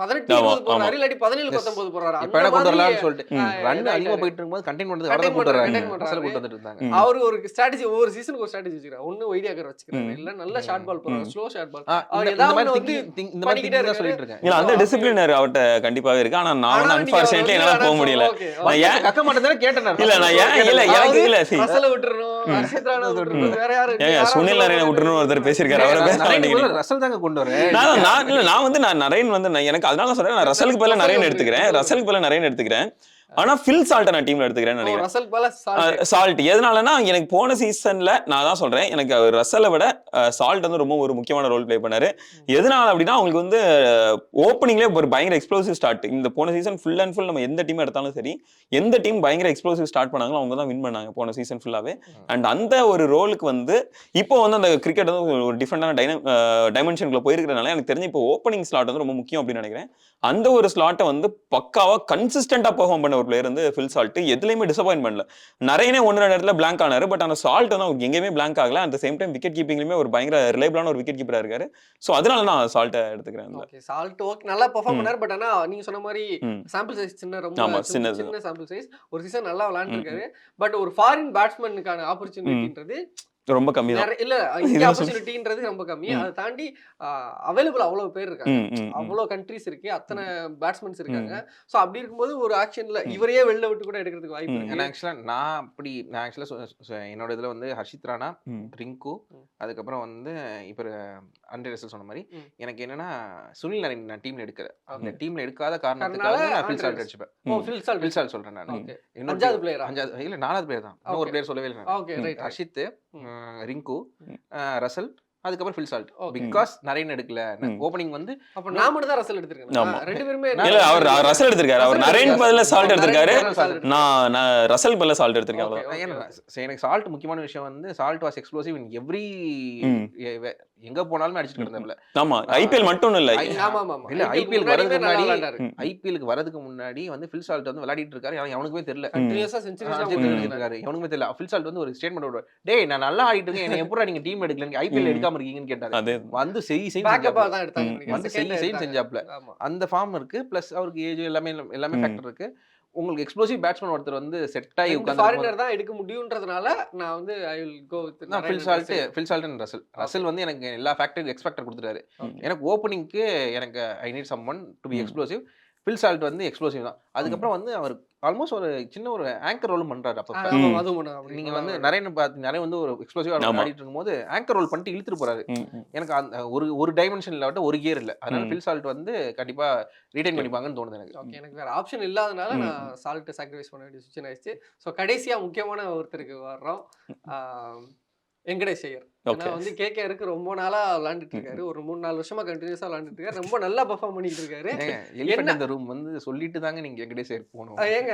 18 போடுறாரு, இல்லாட்டி 17-19 போடுறாரு. இப்ப கொண்டு வரலாம்னு சொல்லிட்டு ரன் அதிகமா போயிட்டு இருக்கும்போது கண்டெயின் பண்றது அவரை கொண்டு வர்றாங்க. அவரு ஒரு ஸ்ட்ராட்டஜி, ஒவ்வொரு சீசனுக்கு ஒரு ஸ்ட்ராட்டஜி வச்சுக்கிறாரு. ஒன்னு ஒய்டியாக்கர் வச்சுக்கிறாரு, இல்ல நல்ல ஷார்ட் பால் போறாரு, ஸ்லோ ஷார்ட் பால். இந்த மாதிரி தான் சொல்லிட்டு இருக்கேன். இல்ல அந்த டிசிப்ளினர் அவர்ட்ட கண்டிப்பாவே இருக்கு. ஆனா நான் வந்து அன்ஃபார்ச்சுனேட்லி என்னால போக முடியல. நான் ஏன் கக்க மாட்டேன்னு கேட்டேன். இல்ல நான் ஏன் இல்ல எனக்கு இல்ல ரசல விட்டுறணும், ஹர்ஷித் ராணா விட்டுறணும், வேற யாரு சுனில் நரேனை விட்டுறணும் ஒருத்தர் பேசியிருக்காரு. அவரை பேச மாட்டீங்க. ரசல் தாங்க கொண்டு வரேன். நான் நரேன் வந்து எனக்கு அதனால சொல்றேன், நான் ரசலுக்கு பதிலா நரேன் எடுத்துக்கிறேன். ஆனா ஃபில் சால்ட் நான் டீம்ல எடுத்துக்கிறேன்னு நினைக்கிறேன். சால்ட் எதனாலனா எனக்கு போன சீசன்ல நான் தான் சொல்றேன், எனக்கு ரசலை விட சால்ட் வந்து ரொம்ப ஒரு முக்கியமான ரோல் பிளே பண்ணாரு. எதனால அப்படின்னா அவங்களுக்கு வந்து ஓப்பனிங்லேயே ஒரு பயங்கர எக்ஸ்ப்ளோசிவ் ஸ்டார்ட். இந்த போன சீசன் ஃபுல் அண்ட் ஃபுல் நம்ம எந்த டீம் எடுத்தாலும் சரி, எந்த டீம் பயங்கர எக்ஸ்ப்ளோசிவ் ஸ்டார்ட் பண்ணாங்களோ அவங்க தான் வின் பண்ணாங்க போன சீசன் ஃபுல்லாவே. அண்ட் அந்த ஒரு ரோலுக்கு வந்து இப்போ வந்து அந்த கிரிக்கெட் வந்து ஒரு டிஃப்ரெண்டான டைமென்ஷனுக்குள்ள போயிருக்கிறதுனால எனக்கு தெரிஞ்சு இப்போ ஓப்பனிங் ஸ்லாட் வந்து ரொம்ப முக்கியம் அப்படின்னு நினைக்கிறேன். அந்த ஒரு ஸ்லாட்டை வந்து பக்காவா கன்சிஸ்டன்டா பெர்ஃபார்ம் பண்ண ஒரு பிளேயர் வந்து ஃபில் சால்ட். எதுலையுமே டிசப்பாயின்ட் பண்ணல. நிறையனே 1-2 இடத்துல பிளாங்க் ஆனாரு. பட் அந்த சால்ட் வந்து அவருக்கு எங்கேயுமே பிளாங்க் ஆகல. At the same time wicket கீப்பிங்லயுமே ஒரு பயங்கர ரிலையபிளான ஒரு விக்கெட் கீப்பரா இருக்காரு. ஸோ அதனால நான் சால்ட்டை எடுத்துக்கிறேன். ஓகே, சால்ட் ஓகே நல்லா பெர்ஃபார்ம் பண்ணாரு. பட் ஆனா நீங்க சொன்ன மாதிரி சாம்பிள் சைஸ் சின்ன, ரொம்ப சின்ன சாம்பிள் சைஸ். ஒரு சீசன் நல்லா விளையாண்டுருக்காரு. பட் ஒரு ஃபாரின் பேட்ஸ்மேனுக்கான ஆப்பர்ச்சுனிட்டின்றது ரொம்ப கம்மி தான். இல்ல இங்க ஆப்பர்ச்சுனிட்டின்றது ரொம்ப கம்மி. அதை தாண்டி அவைலபிள் அவ்வளவு பேர் இருக்காங்க, அவ்வளவு கண்ட்ரிஸ் இருக்கு, அத்தனை பேட்ஸ்மேன்ஸ் இருக்காங்க. சோ அப்படி இருக்கும்போது ஒரு ஆக்ஷன்ல இவரையே வெளில விட்டு கூட எடுக்கிறதுக்கு வாய்ப்பு இருக்கு. ஆக்சுவலா நான் ஆக்சுவலா என்னோட இதுல வந்து ஹர்ஷித் ராணா, ரிங்கு, அதுக்கப்புறம் வந்து இப்ப ஆண்ட்ரே ரசல் சொன்ன மாதிரி எனக்கு என்னன்னா சுனில் நரேன் நான் டீம்ல எடுக்கிறேன். அந்த டீம்ல எடுக்காத காரணத்துக்காக நான் ஃபில் சால்ட் அடிச்சுப்பேன். ஃபில் சால்ட் சொல்றேன் நான். அஞ்சாவது பிளேயர், இல்ல 4வது பிளேயர் தான். இன்னும் ஒரு பிளேயர் சொல்லவே இல்லை. ஹர்ஷித், ரிங்கு, ரசல், அதுக்கப்புறம் ஃபில் சால்ட். பிகாஸ் நரேன் எடுக்கல ஓபனிங் வந்து. அப்ப நான் மட்டும் தான் ரசல் எடுத்துர்க்கேன். ரெண்டு பேருமே இல்ல அவர் ரசல் எடுத்துர்க்காரு. அவர் நரேன் பதிலா சால்ட் எடுத்துர்க்காரு. நான் ரசல் பதிலா சால்ட் எடுத்துர்க்கேன். அவ்வளவுதான். எனக்கு சால்ட் முக்கியமான விஷயம் வந்து salt was explosive in every, எங்க போனாலும் அடிச்சிட்டு இருந்தாப்ல. ஆமா, ஐபிஎல் மட்டும் இல்ல. இல்ல ஐபிஎல் வரதுக்கு முன்னாடி, ஐபிஎல்க்கு வரதுக்கு முன்னாடி வந்து ஃபில் சால்ட் வந்து விளையாடிட்டு இருக்காரு. அவனுக்குமே தெரியல. கண்டினியூஸா செஞ்சுரிஸ் இருக்காரு. அவனுக்குமே தெரியல. ஃபில் சால்ட் வந்து ஒரு ஸ்டேட்மென்ட் விடுவார். டேய் நான் நல்லா ஆடிட்டு இருக்கேன், என்ன எப்பறா நீங்க டீம் எடுக்கல, ஐபிஎல் எடுக்காம இருக்கீங்கன்னு கேட்டாரு. வந்து பேக்கப்பா தான் எடுத்தாங்க. வந்து செஞ்சாப்ல. அந்த ஃபார்ம் இருக்கு. பிளஸ் அவருக்கு ஏஜ் எல்லாமே ஃபேக்டர் இருக்கு. உங்களுக்கு எக்ஸ்ப்ளோசிவ் பேட்ஸ்மேன் ஒருத்தர் வந்து செட் ஆகி உட்கார்ந்து ஃபாரினர் தான் எடுக்க முடியும்ன்றதுனால நான் வந்து I will go with Phil Salt and Russell. Russell வந்து எனக்கு எல்லா ஃபேக்டரும் எக்ஸ்பெக்டர் கொடுத்துட்டாரு. எனக்கு ஓப்பனிங்க்கு எனக்கு I need someone to be explosive. Phil Salt வந்து எக்ஸ்ப்ளோசிவ் தான். அதுக்கப்புறம் வந்து அவர் ஆல்மோஸ்ட் ஒரு சின்ன ஒரு ஆங்கர் ரோலும் பண்றாரு. அப்ப நீங்க வந்து நிறைய வந்து ஒரு எக்ஸ்ப்ளோசிவா ஆடிட்டு இருக்கும்போது ஆங்கர் ரோல் பண்ணிட்டு இழுத்துட்டு போறாரு. எனக்கு அந்த ஒரு டைமென்ஷன்ல விட்டு ஒரு கியர் இல்ல. அதனால ஃபில் சால்ட் வந்து கண்டிப்பா ரீடைன் பண்ணிப்பாங்கன்னு தோணுது எனக்கு. ஓகே, எனக்கு வேற ஆப்ஷன் இல்லாதனால நான் சால்ட் சாக்ரிஃபைஸ் பண்ண வேண்டிய சுச்சுவேஷன் ஆயிடுச்சு. ஸோ கடைசியா முக்கியமான ஒருத்தருக்கு வர்றோம், வெங்கடேஷ் ஐயர். ஏன்னா வந்து கேகேஆருக்கு ரொம்ப நாளா விளையாண்டுட்டு இருக்காரு. ஒரு 3-4 வருஷமா கண்டினியூஸா விளையாண்டுட்டு இருக்காரு. ரொம்ப நல்லா பெர்ஃபார்ம் பண்ணிட்டு இருக்காரு. எலிஃபண்ட் இந்த ரூம் வந்து சொல்லிட்டு தாங்க நீங்க வெங்கடேஷ் ஐயர் போணும். ஏங்க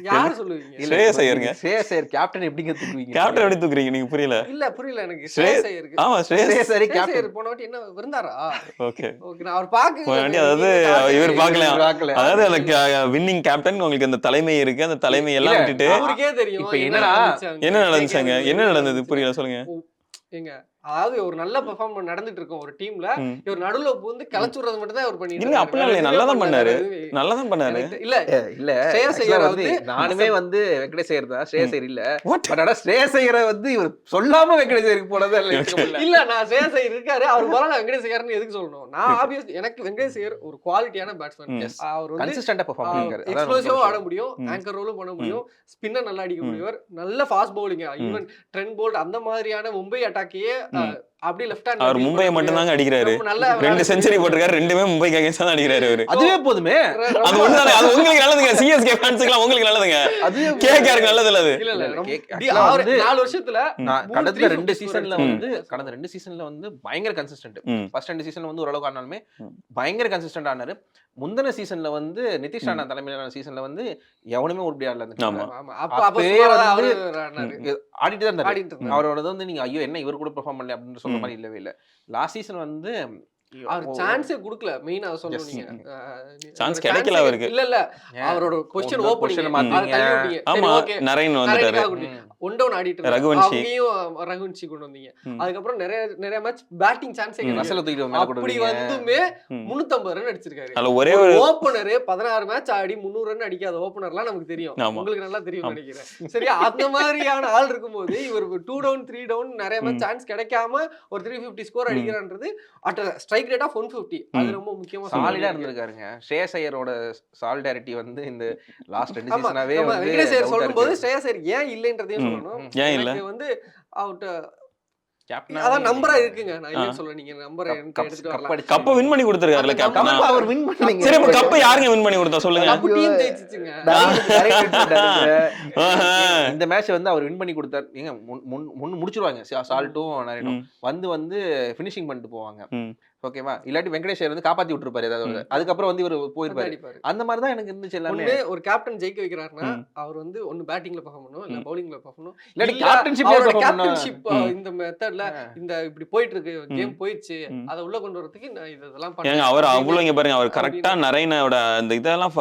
யார் சொல்லுவீங்க? ஸ்ரேயஸ் ஐயர்ங்க. ஸ்ரேயஸ் ஐயர் கேப்டன் எப்படிங்க தூக்குவீங்க? கேப்டன் எப்படி தூக்குறீங்க நீங்க? புரியல. புரியல எனக்கு. ஸ்ரேயஸ் ஐயருக்கு. ஆமா, ஸ்ரேயஸ் ஐயர் போன வாட்டி என்ன விருந்தாரா? ஓகே ஓகே, நான் அவர் பாக்க, அதாவது இவர் பார்க்கல. அதாவது அந்த வின்னிங் கேப்டன் உங்களுக்கு அந்த தலைமை இருக்கு. அந்த தலைமை எல்லாம் விட்டுட்டு அவருக்கே தெரியும் இப்போ என்ன நடந்துச்சாங்க, என்ன நடந்தது புரியல, சொல்லுங்க. ஏங்க அதாவது ஒரு நல்ல பெர்ஃபார்மன்ஸ் நடந்துட்டு இருக்கும் ஒரு டீம்ல, இவர் நடுவுல புகுந்து கலச்சுறது மட்டும் தான் அவர் பண்ணிட்டு இல்ல. அப்பலாம் இல்ல, நல்லா தான் பண்ணாரு. இல்ல ஸ்ரேயஸ் ஐயர் வந்து நானுமே வந்து வெங்கடேஷ் ஐயர் தான், ஸ்ரேயஸ் ஐயர் இல்ல. பட் ஆனா ஸ்ரேயஸ் ஐயரை வந்து இவர் சொல்லாம வெங்கடேஷ் ஐயருக்கு போனதே இல்ல. நான் ஸ்ரேயஸ் ஐயர் இருக்காரு, அவர் போல நான் வெங்கடேஷ் ஐயர்னு எதுக்கு சொல்லணும்? நான் ஆப்வியஸ் எனக்கு வெங்கடேஷ் ஐயர் ஒரு குவாலிட்டியான பேட்ஸ்மேன். அவர் வந்து கன்சிஸ்டன்ட்டா பெர்ஃபார்ம் பண்ணிருக்காரு. எக்ஸ்ப்ளோசிவா ஆட முடியும், ஆங்கர் ரோலும் பண்ண முடியும், ஸ்பின்னர் நல்லா அடிக்க முடியும், நல்ல fast bowling. Even Trent Boult அந்த மாதிரியான மும்பை அட்டாக்கையே அப்படி லெஃப்ட் ஹேண்ட் அவர் மும்பையை மட்டும் தாங்க அடிக்கிறாரு. 2 செஞ்சுரி போட்டிருக்காரு. 2மே மும்பைக்கு அகைன்ஸ்டா தான் அடிக்கிறாரு அவரு. அதுவே போதுமே. அது ஒண்ணுதானே. அது உங்களுக்கு நல்லதுங்க. சிஎஸ்கே ஃபேன்ஸ்க்குலாம் உங்களுக்கு நல்லதுங்க. கேகேஆருக்கு நல்லது இல்ல. அது இல்ல 4 வருஷத்துல கடந்த 2 சீசன்ல வந்து பயங்கர கன்சிஸ்டன்ட். ஃபர்ஸ்ட் 2 சீசன்ல வந்து ஓரளவுக்கு ஆனாலுமே பயங்கர கன்சிஸ்டன்ட் ஆனாரு. முந்தின சீசன்ல வந்து நிதிஷ் ராணா தலைமையிலான சீசன்ல வந்து எவனுமே உருப்படி ஆடல. ஆடிட்டு தான் இருந்தாரு. அவரோட வந்து நீங்க ஐயோ என்ன இவர் கூட பெர்ஃபார்ம் பண்ணல அப்படின்னு சொல்ற மாதிரி இல்லவே இல்ல. லாஸ்ட் சீசன் வந்து அவர் சான்ஸே குடுக்கல. மெயினா சொல்றீங்க சான்ஸ் கிடைக்கல அவருக்கு. இல்ல அவரோட பொசிஷன் ஓபனிங் மாத்தீங்க. ஆமா, நரேன் வந்துட்டாரு. ஒன் டவுன் ஆடிட்டு ரகுவன்ஷி கொண்டு வந்தீங்க. அதுக்கப்புறம் நிறைய மேட்ச் பேட்டிங் சான்ஸே கிடைக்கல. அப்படி வந்துமே 350 ரன் அடிச்சிருக்காரு. அதுல ஒரே ஒரு ஓபனர் 16 மேட்ச் ஆடி 300 ரன் அடிக்காத ஓபனர்லாம் நமக்கு தெரியும். உங்களுக்கு நல்லா தெரியும் நினைக்கிறேன். சரியா? அந்த மாதிரியான ஆள் இருக்கும்போது இவர் 2 டவுன் 3 டவுன் நிறைய மேட்ச் சான்ஸ் கிடைக்காம ஒரு 350 ஸ்கோர் அடிக்கிறான்றது அட் ஸ்ட்ரைக் ரேட் ஆஃப் 150. அது ரொம்ப முக்கியமா சாலிடா இருந்திருக்காருங்க. ஸ்ரேயஸ் ஐயரோட சாலிடாரிட்டி வந்து இந்த லாஸ்ட் 2 சீசனாவே வந்து வெங்கடேஷ் ஐயர் சொல்லும்போது ஸ்ரேயஸ் ஐயர் ஏன் இல்லைன்றதையும் ஏன் இல்ல வந்து அவுட் அதான் நம்பரா இருக்குங்க. நான் இல்லன்னு சொல்ல, நீங்க நம்பர் எடுத்துட்டு வரலாம். கப்ப வின் பண்ணி கொடுத்திருக்காருல கேப்டன். அவர் வின் பண்ணீங்க. சரி, இப்ப கப்ப யாருங்க வின் பண்ணி கொடுத்தா சொல்லுங்க. கப் டீம் ஜெயிச்சிச்சுங்க. இந்த மேட்ச் வந்து அவர் வின் பண்ணி கொடுத்தார். நீங்க முடிச்சிருவாங்க. சால்ட்டும் நரேனும் வந்து ஃபினிஷிங் பண்ணிட்டு போவாங்க. ஓகேவா, இல்லாட்டி வெங்கடேஷ் ஐயர் வந்து காப்பாத்தி விட்டுருப்பாரு ஏதாவது, அதுக்கப்புறம் வந்து இவர் போயிருப்பாரு. அந்த மாதிரி தான் எனக்கு இருந்துச்சு எல்லாமே. ஒண்ணு ஒரு கேப்டன் ஜெயிக்க வைக்கிறாருன்னா அவர் வந்து ஒன்னு பேட்டிங்ல பெர்ஃபார்ம் பண்ணணும், இல்ல பவுலிங்ல பெர்ஃபார்ம் பண்ணணும், இல்லாட்டி கேப்டன்ஷிப் இந்த மெத்தட்ல இந்த இப்படி போயிட்டு இருக்கு கேம் போயிடுச்சு அத உள்ள கொண்டு வரதுக்கு நான் இதெல்லாம் ஏங்க பண்ணேன். அவர் அவ்வளவு இங்க பாருங்க, அவர் கரெக்டா நரைனோட அந்த இதெல்லாம்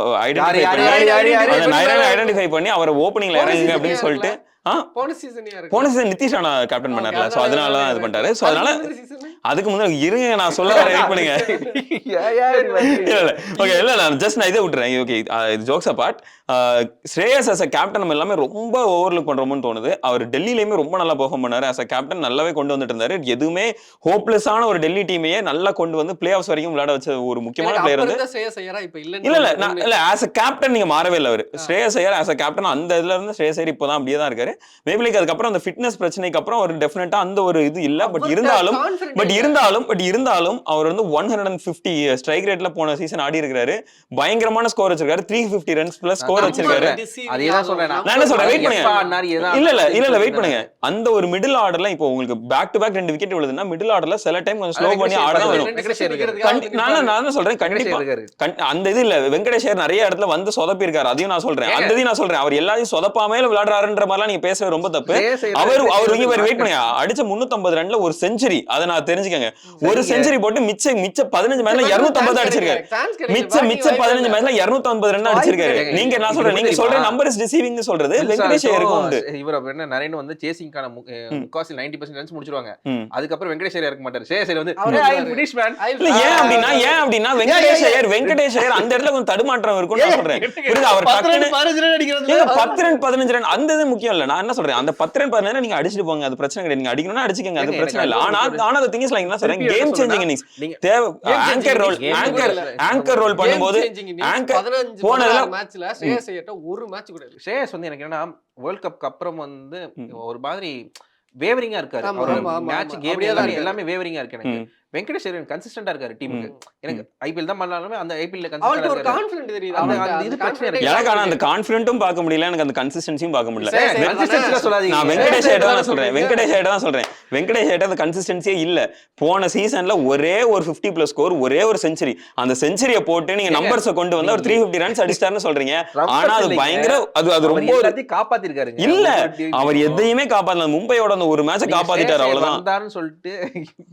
ஐடென்டிஃபை பண்ணி அவரை ஓப்பனிங்ல இறங்குங்க அப்படின்னு சொல்லிட்டு போன சீசனே இருக்கு. போன சீசன் நிதிஷ் ராணா கேப்டன் பண்ணார்ல, சோ அதனால தான் இது பண்ணிட்டாரு. சோ அதனால அதுக்கு முன்னாடி இருங்க நான் சொல்ல வர வெயிட் பண்ணுங்க. ஓகே இல்ல நான் ஜஸ்ட் நான் இதை விட்டுறேன். ஓகே இது jokes abort. Shreyas as a captain நம்ம எல்லாமே ரொம்ப ஓவர்லுக் பண்றோம்னு தோணுது. அவர் டெல்லியிலயுமே ரொம்ப நல்லா பெர்ஃபார்ம் பண்ணாரு. as a கேப்டன் நல்லாவே கொண்டு வந்துட்டு இருந்தாரு. எதுவுமே ஹோப்லெஸ்ஸான ஒரு டெல்லி டீமையே நல்லா கொண்டு வந்து பிளே ஆஃப்ஸ் வரைக்கும் விளையாட வச்ச ஒரு முக்கியமான பிளேயர் வந்து ஸ்ரேயஸ் ஐயரா இப்ப இல்ல as a கேப்டன் நீங்க மாறவே இல்ல. அவர் ஸ்ரேயஸ் ஐயர் as a கேப்டன் அந்த இதுல இருந்து ஸ்ரேயஸ் ஐயர் இப்போதான் அப்படியே தான் இருக்காரு. மேபி லைக் அதுக்கப்புறம் அந்த ஃபிட்னஸ் பிரச்சனைக்கு அப்புறம் அவர் டெஃபினட்டா அந்த ஒரு இது இல்ல. பட் இருந்தாலும் அவர் வந்து 150 ஸ்ட்ரைக் ரேட்ல போன சீசன் ஆடி இருக்காரு. பயங்கரமான ஸ்கோர் வச்சிருக்காரு. 350 ரன்ஸ் பிளஸ் ஸ்கோர் வச்சிருக்காரு. அதேதான் சொல்றேன் நான் என்ன சொல்றேன், வெயிட் பண்ணுங்க. இல்ல வெயிட் பண்ணுங்க. அந்த ஒரு மிடில் ஆர்டர்ல இப்போ உங்களுக்கு பேக் டு பேக் 2 விக்கெட் விழுதுன்னா மிடில் ஆர்டர்ல சில டைம் கொஞ்சம் ஸ்லோ பண்ணி ஆட தான் வேணும். நான் சொல்றேன் கண்டிப்பா அந்த இது இல்ல. வெங்கடேஷ் ஐயர் நிறைய இடத்துல வந்து சொதப்பி இருக்காரு. அதையும் நான் சொல்றேன். அந்த இதையும் நான் சொல்றேன். அவர் எல்லாத்தையும் சொதப்பாம விளையாடுறாருன்ற மாதிரிலாம் நீங்க பேசவே ரொம்ப தப்பு. அவர் வெயிட் பண்ணுங்க. அடிச்ச 350 ரன்ல ஒரு செஞ்சுரி, அதை நான் தெரிஞ்சுக்கங்க. ஒரு செஞ்சுரி போட்டு மிச்ச 15 மேட்ச்ல 250 அடிச்சிருக்காரு. மிச்ச 15 மேட்ச்ல 250 ரன் அடிச்சிருக்காரு. நீங்க நான் சொல்றேன், நீங்க சொல்ற நம்பர் இஸ் டிசீவிங் சொல்றது வெங்கடேஷ் ஐயருக்கு உண்டு. இவர் என்ன நரேன் வந்து சேசிங்கான முக்காசி 90% ரன்ஸ் முடிச்சிருவாங்க. அதுக்கப்புறம் வெங்கடேஷ் ஐயர் இருக்க மாட்டாரு. சேஸ் ஐயர் வந்து ஐ ஃபினிஷ் மேன். இல்ல ஏன் அப்படினா வெங்கடேஷ் ஐயர் அந்த இடத்துல கொஞ்சம் தடுமாற்றம் இருக்கும்னு நான் சொல்றேன். புரியுது? அவர் 10 ரன் 15 ரன் அந்த இது முக்கியம் இல்ல. நான் என்ன சொல்றேன், அந்த 10 ரன் 15 நீங்க அடிச்சிட்டு போங்க, அது பிரச்சனை கிடையாது. நீங்க அடிக்கணும்னா அடிச்சுக்கங்க, அது பிரச்சனை இல்ல. ஆனா the thing is like என்ன சொல்றேன், game changing innings anchor role பண்ணும்போது போனதுல மேட்ச்ல ஸ்ரேயஸ் ஐயர்ட்ட ஒரு மேட்ச் கூட இல்ல. ஸ்ரேயஸ் வந்து எனக்கு என்னன்னா வேர்ல்ட் கப் அப்புறம் வந்து ஒரு மாதிரி வேவரிங்கா இருக்காரு. மேட்ச் கேம் எல்லாமே வேவரிங்கா இருக்கு. எனக்கு வெங்கடேஷ் ஐயர் கன்சிஸ்டன்டா இருக்காரு டீமுக்கு. எனக்கு ஐபிஎல் தான் பண்ணாலுமே அந்த ஐபிஎல்ல கன்சிஸ்டன்டா இருக்காரு. கான்ஃபிடன்ட் தெரியுது. அந்த இது பிரச்சனை இருக்கு. எனக்கு ஆனா அந்த கான்ஃபிடன்ட்டும் பார்க்க முடியல, எனக்கு அந்த கன்சிஸ்டன்சியும் பார்க்க முடியல. கன்சிஸ்டன்சில சொல்லாதீங்க. நான் வெங்கடேஷ் ஐயர் தான் சொல்றேன். வெங்கடேஷ் ஐயர் அந்த கன்சிஸ்டன்சியே இல்ல. போன சீசன்ல ஒரே ஒரு 50+ ஸ்கோர், ஒரே ஒரு செஞ்சுரி. அந்த செஞ்சுரியை போட்டு நீங்க நம்பர்ஸை கொண்டு வந்து ஒரு 350 ரன்ஸ் அடிச்சிட்டாருன்னு சொல்றீங்க. ஆனா அது பயங்கர அது ரொம்ப காப்பாத்தி இருக்காரு. இல்ல அவர் எதையுமே காப்பாத்தல. மும்பையோட அந்த ஒரு மேட்சை காப்பாத்திட்டாரு, அவ்வளவுதான். வந்தாருன்னு சொல்லிட்டு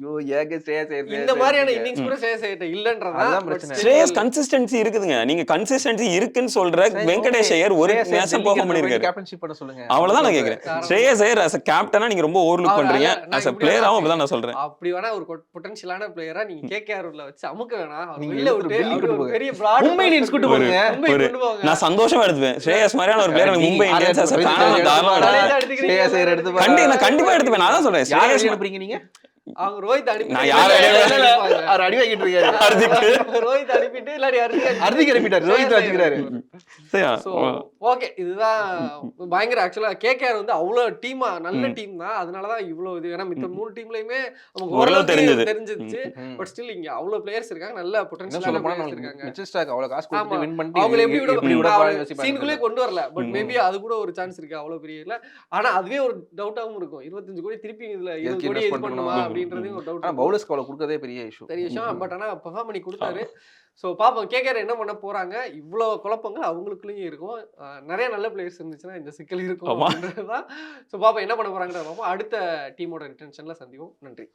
ஐயோ ஏக ஸ்ரேயஸ் இந்த மாதிரியான இன்னிங்ஸ் கூட ஸ்ரேயஸ் ஐயர் இல்லன்றதா பிரச்சனை. ஸ்ரேயஸ் கன்சிஸ்டன்சி இருக்குதுங்க. நீங்க கன்சிஸ்டன்சி இருக்குன்னு சொல்ற வெங்கடேஷ் ஐயர் ஒரு மேட்ச் பெர்ஃபார்ம் பண்ணிருக்காரு. கேப்டன்ஷிப் பண்ண சொல்லுங்க. அவ்வளவுதான் நான் கேக்குறேன். ஸ்ரேயஸ் ஐயர் as a கேப்டனா நீங்க ரொம்ப ஓவர்லுக் பண்றீங்க. as a பிளேயராவும் அப்பதான் நான் சொல்றேன். அப்படி வேணா ஒரு பொட்டன்ஷியலான பிளேயரா நீங்க கேகேஆர்ல வச்சு அமுக்க வேணாம். வெளில விட்டு ஒரு பெரிய பிராட் மும்பை இந்தியன்ஸ் கூட்டி போங்க. நான் சந்தோஷமா எடுத்துவேன். ஸ்ரேயஸ் மாதிரியான ஒரு player Mumbai Indians as a fan ஸ்ரேயஸ் ஐயர் எடுத்து கண்டிப்பா எடுத்துவேன். நான் தான் சொல்றேன். ஸ்ரேயஸ் அனுப்புறீங்க நீங்க. அவங்க ரோஹித் அனுப்பி நான் யார அடி வாங்கிட்டு இருக்காரு. ரோஹித் அனுப்பிட்டு இல்லாட்டி ஹர்திக் அனுப்பிட்டாரு. ரோஹித் வச்சுக்கிறாரு. சோ ஓகே, இதுதான் பயங்கர. ஆக்சுவலா கேகேஆர் வந்து அவ்வளவு டீமா நல்ல டீம் தான். அதனாலதான் இவ்வளவு இது. ஏன்னா மித்த 3 டீம்லயுமே நமக்கு ஓரளவு தெரிஞ்சிருச்சு. பட் ஸ்டில் இங்க அவ்வளவு பிளேயர்ஸ் இருக்காங்க, நல்ல பொட்டன்ஷியலான பிளேயர்ஸ் இருக்காங்க. மிச்சல் ஸ்டாக் அவ்வளவு காசு கொடுத்து வின் பண்ணி அவங்க எப்படி விட சீனுக்குள்ளே கொண்டு வரல. பட் மேபி அது கூட ஒரு சான்ஸ் இருக்கு. அவ்வளவு பெரிய இல்ல. ஆனா அதுவே ஒரு டவுட்டாவும் இருக்கும். 25 கோடி திருப்பி இதுல 20 கோடி இது பண்ணுமா அப்படின்றதையும் ஒரு டவுட். பவுலர்ஸ் கால கொடுக்கதே பெரிய இஷ்யூ. பட் ஆனா பெர்ஃபார்ம் பண்ணி கொடுத்தாரு. ஸோ பாப்போம் கேகேஆர் என்ன பண்ண போறாங்க. இவ்வளோ குழப்பங்கள் அவங்களுக்குள்ளேயும் இருக்கும். நிறைய நல்ல பிளேயர்ஸ் இருந்துச்சுன்னா இந்த சிக்கல் இருக்கும் அப்படின்றதுதான். ஸோ பாப்போம் என்ன பண்ண போறாங்கன்னு பார்ப்போம். அடுத்த டீமோட ரிட்டன்ஷன்ல சந்திப்போம். நன்றி.